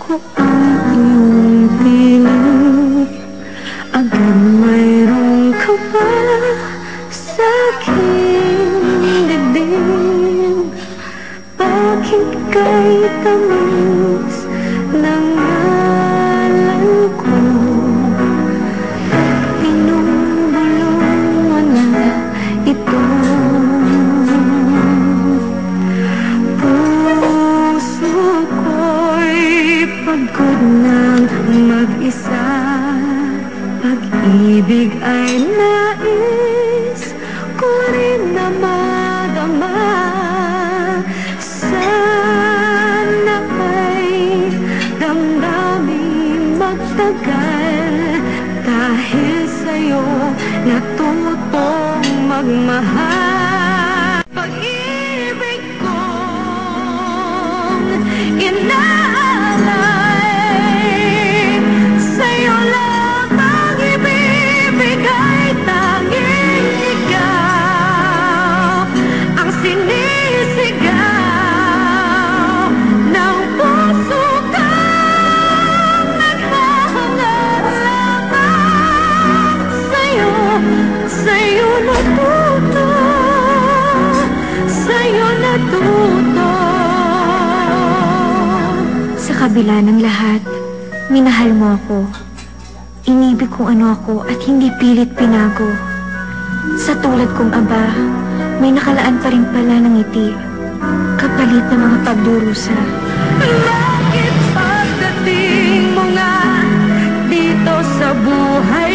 ko ang iyong piling, agad mayroong ka pa sa aking dibdib. Bakit ka'y tamis ng ngalan ko? Pinubulong mo na ito. Pagod ng mag-isa, pag-ibig ay nais ko rin na madama. Sana ay damdamin magtagal, dahil sa'yo natutong magmahal. Pag-ibig kong inaalay, sa kabila ng lahat, minahal mo ako. Inibig kung ano ako at hindi pilit pinago. Sa tulad kong aba, may nakalaan pa rin pala ng ngiti, kapalit ng mga pagdurusa. Bakit pagdating mo nga dito sa buhay